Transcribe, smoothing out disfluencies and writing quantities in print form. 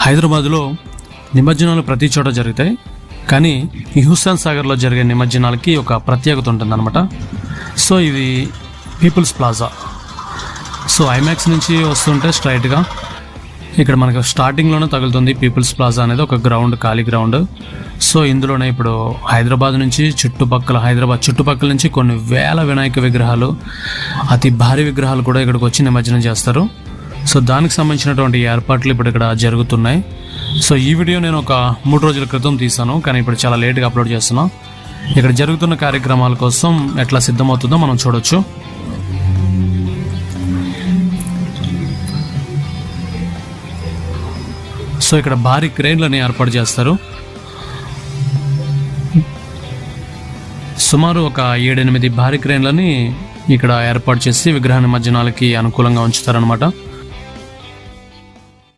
హైదరాబాద్లో నిమజ్జనాలు ప్రతి చోట జరుగుతాయి, కానీ ఈ హుస్సేన్ సాగర్లో జరిగే నిమజ్జనాలకి ఒక ప్రత్యేకత ఉంటుందన్నమాట. సో ఇది పీపుల్స్ ప్లాజా. సో ఐమాక్స్ నుంచి వస్తుంటే స్ట్రైట్గా ఇక్కడ మనకు స్టార్టింగ్లోనే తగులుతుంది పీపుల్స్ ప్లాజా అనేది ఒక గ్రౌండ్, ఖాళీ గ్రౌండ్. సో ఇందులోనే ఇప్పుడు హైదరాబాద్ నుంచి హైదరాబాద్ చుట్టుపక్కల నుంచి కొన్ని వేల వినాయక విగ్రహాలు, అతి భారీ విగ్రహాలు కూడా ఇక్కడికి వచ్చి నిమజ్జనం చేస్తారు. సో దానికి సంబంధించినటువంటి ఏర్పాట్లు ఇప్పుడు ఇక్కడ జరుగుతున్నాయి. సో ఈ వీడియో నేను ఒక 3 రోజుల క్రితం తీసాను, కానీ ఇప్పుడు చాలా లేట్గా అప్లోడ్ చేస్తున్నాను. ఇక్కడ జరుగుతున్న కార్యక్రమాల కోసం ఎట్లా సిద్ధమవుతుందో మనం చూడొచ్చు. సో ఇక్కడ భారీ క్రేన్లని ఏర్పాటు చేస్తారు. సుమారు ఒక 7-8 భారీ క్రేన్లని ఇక్కడ ఏర్పాటు చేసి విగ్రహ నిమజ్జనాలకి అనుకూలంగా ఉంచుతారనమాట.